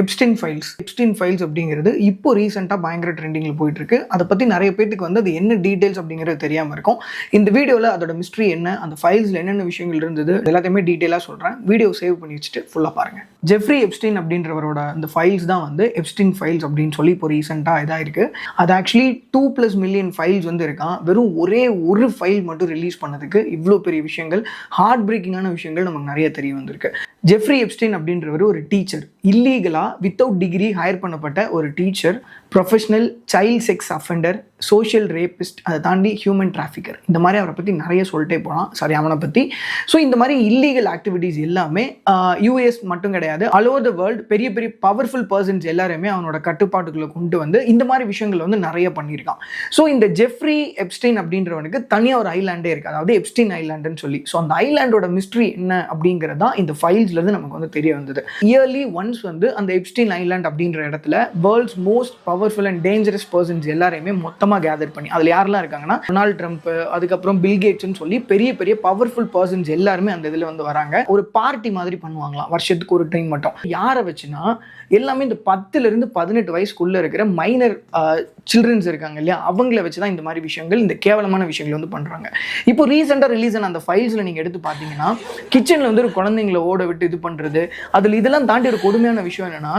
Epstein files அப்படிங்கிறது இப்போ ரீசெண்டாக பயங்கர ட்ரெண்டிங்கில் போயிட்டு இருக்கு. அதை பற்றி நிறைய பேருக்கு வந்து அது என்ன டீடைல்ஸ் அப்படிங்கிறது தெரியாமல் இருக்கும். இந்த வீடியோவில் அதோட மிஸ்ட்ரி என்ன, அந்த ஃபைல்ஸில் என்னென்ன விஷயங்கள் இருந்தது எல்லாத்தையுமே டீட்டெயிலாக சொல்கிறேன். வீடியோ சேவ் பண்ணி வச்சுட்டு ஃபுல்லாக பாருங்கள். ஜெஃப்ரி எப்ஸ்டீன் அப்படின்றவரோட அந்த ஃபைல்ஸ் தான் வந்து எப்ஸ்டீன் ஃபைல்ஸ் அப்படின்னு சொல்லி இப்போ ரீசெண்டாக இதாக இருக்குது. அது ஆக்சுவலி 2+ மில்லியன் ஃபைல்ஸ் வந்து இருக்கான். வெறும் ஒரே ஒரு ஃபைல் மட்டும் ரிலீஸ் பண்ணதுக்கு இவ்வளோ பெரிய விஷயங்கள், ஹார்ட் பிரேக்கிங்கான விஷயங்கள் நமக்கு நிறைய தெரிய வந்திருக்கு. ஜெஃப்ரி எப்ஸ்டீன் அப்படின்றவர் ஒரு டீச்சர், இல்லீகலாக வித்தவுட் டிகிரி ஹையர் பண்ணப்பட்ட ஒரு teacher, professional child sex offender, social rapist, அதை தாண்டி ஹியூமன் டிராஃபிக்கர். இந்த மாதிரி அவரை பற்றி நிறைய சொல்லிட்டே போகலாம். சாரி, அவனை பற்றி. ஸோ இந்த மாதிரி இல்லீகல் ஆக்டிவிட்டீஸ் எல்லாமே யூஎஸ் மட்டும் கிடையாது, ஆல் ஓவர் த வேர்ல்டு பெரிய பெரிய பவர்ஃபுல் பர்சன்ஸ் எல்லாருமே அவனோட கட்டுப்பாட்டுக்குள்ளே கொண்டு வந்து இந்த மாதிரி விஷயங்கள் வந்து நிறைய பண்ணியிருக்கான். ஸோ இந்த ஜெஃப்ரி எப்ஸ்டீன் அப்படின்றவனுக்கு தனியாக ஒரு ஐலாண்டே இருக்குது, அதாவது எப்ஸ்டீன் ஐலாண்டுன்னு சொல்லி. ஸோ அந்த ஐலாண்டோட மிஸ்ட்ரி என்ன அப்படிங்கிறது தான் இந்த ஃபைல்ஸ்லேருந்து நமக்கு வந்து தெரிய வந்தது. இயர்லி ஒன்ஸ் வந்து அந்த எப்ஸ்டீன் ஐலாண்ட் அப்படின்ற இடத்துல world's most powerful and dangerous persons எல்லாரையுமே மொத்தமாக கேதர் பண்ணி, அதில் யாரெல்லாம் இருக்காங்கன்னா டொனால்ட் ட்ரம்ப், அதுக்கப்புறம் பில் கேட்ஸ்ன்னு சொல்லி பெரிய பெரிய பவர்ஃபுல் பர்சன்ஸ் எல்லாருமே அந்த இதில் வந்து வராங்க. ஒரு பார்ட்டி மாதிரி பண்ணுவாங்களாம் வருஷத்துக்கு ஒரு டைம் மட்டும். யாரை வச்சுன்னா எல்லாமே இந்த 10லிருந்து 18 வயசுக்குள்ளே இருக்கிற மைனர் சில்ட்ரன்ஸ் இருக்காங்க இல்லையா, அவங்கள வச்சு தான் இந்த மாதிரி விஷயங்கள், இந்த கேவலமான விஷயங்கள் வந்து பண்ணுறாங்க. இப்போ ரீசெண்டாக ரிலீஸ் ஆன அந்த ஃபைல்ஸில் நீங்கள் எடுத்து பார்த்தீங்கன்னா கிச்சனில் வந்து ஒரு குழந்தைங்களை ஓட விட்டு இது பண்ணுறது, அதில் இதெல்லாம் தாண்டி ஒரு கொடுமையான விஷயம் என்னென்னா,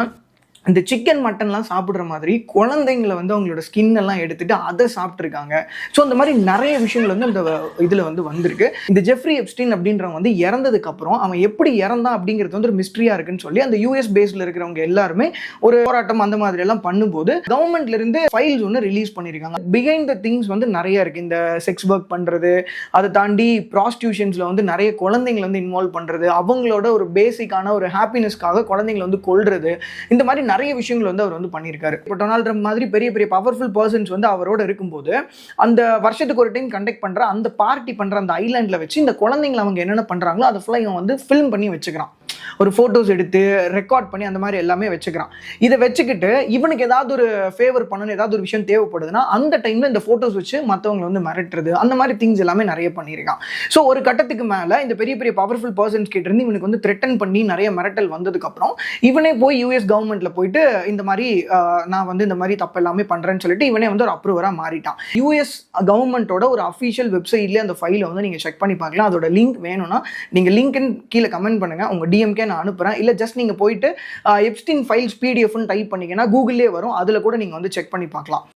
இந்த சிக்கன் மட்டன்லாம் சாப்பிட்ற மாதிரி குழந்தைங்களை வந்து அவங்களோட ஸ்கின் எல்லாம் எடுத்துட்டு அதை சாப்பிட்ருக்காங்க. ஸோ அந்த மாதிரி நிறைய விஷயங்கள் வந்து இந்த இதில் வந்து வந்திருக்கு. இந்த ஜெஃப்ரி எப்ஸ்டீன் அப்படின்றவங்க வந்து இறந்ததுக்கப்புறம் அவன் எப்படி இறந்தான் அப்படிங்கிறது வந்து ஒரு மிஸ்ட்ரியாக இருக்குன்னு சொல்லி அந்த யூஎஸ் பேஸில் இருக்கிறவங்க எல்லாருமே ஒரு போராட்டம் அந்த மாதிரி எல்லாம் பண்ணும்போது கவர்மெண்ட்லேருந்து ஃபைல்ஸ் ஒன்று ரிலீஸ் பண்ணியிருக்காங்க. பிஹைண்ட் த திங்ஸ் வந்து நிறைய இருக்குது. இந்த செக்ஸ் ஒர்க் பண்ணுறது, அதை தாண்டி ப்ராஸ்டியூஷன்ஸில் வந்து நிறைய குழந்தைங்களை வந்து இன்வால்வ் பண்ணுறது, அவங்களோட ஒரு பேசிக்கான ஒரு ஹாப்பினஸ்க்காக குழந்தைங்களை வந்து கொல்றது, இந்த மாதிரி நிறைய விஷயங்கள் வந்து அவர் வந்து பண்ணியிருக்காரு. இப்போ டொனால்ட் ட்ரம்ப் மாதிரி பெரிய பெரிய பவர்ஃபுல் பர்சன்ஸ் வந்து அவரோட இருக்கும்போது அந்த வருஷத்துக்கு ஒரு டைம் கண்டக்ட் பண்ற அந்த பார்ட்டி பண்ற அந்த ஐலாண்டில் வச்சு இந்த குழந்தைங்களை அவங்க என்னென்ன பண்றாங்களோ அதை ஃபுல்லாக இவன் வந்து ஃபில்ம் பண்ணி வச்சுக்கிறான். ஒரு ஃபோட்டோஸ் எடுத்து ரெக்கார்ட் பண்ணி அந்த மாதிரி எல்லாமே வச்சுக்கிறான். இதை வச்சுக்கிட்டு இவனுக்கு ஏதாவது ஒரு ஃபேவர் பண்ணணும், ஏதாவது ஒரு விஷயம் தேவைப்படுதுன்னா அந்த டைமில் இந்த ஃபோட்டோஸ் வச்சு மற்றவங்களை வந்து மிரட்டுறது, அந்த மாதிரி திங்ஸ் எல்லாமே நிறைய பண்ணியிருக்கான். ஸோ ஒரு கட்டத்துக்கு மேலே இந்த பெரிய பெரிய பவர்ஃபுல் பர்சன்ஸ் கிட்ட இருந்து இவனுக்கு வந்து த்ரெட்டன் பண்ணி நிறைய மிரட்டல் வந்ததுக்கப்புறம் இவனே போய் யூஎஸ் கவர்மெண்ட்டில் போயிட்டு இந்த மாதிரி நான் வந்து இந்த மாதிரி தப்பு எல்லாமே பண்ணுறேன்னு சொல்லிட்டு இவனே வந்து ஒரு அப்ரூவராக மாறிட்டான். யூஎஸ் கவர்மெண்ட்டோட ஒரு அஃபிஷியல் வெப்சைட்லேயே அந்த ஃபைலை வந்து நீங்கள் செக் பண்ணி பார்க்கலாம். அதோட லிங்க் வேணும்னா நீங்கள் லிங்க்னு கீழே கமெண்ட் பண்ணுங்கள், உங்கள் டிஎம்கே நான் அனுப்புகிறேன். இல்லை ஜஸ்ட் நீங்கள் போயிட்டு எப்ஸ்டீன் ஃபைல்ஸ் பிடிஎஃப்னு டைப் பண்ணிங்கன்னா கூகுள்லேயே வரும், அதில் கூட நீங்கள் வந்து செக் பண்ணி பார்க்கலாம்.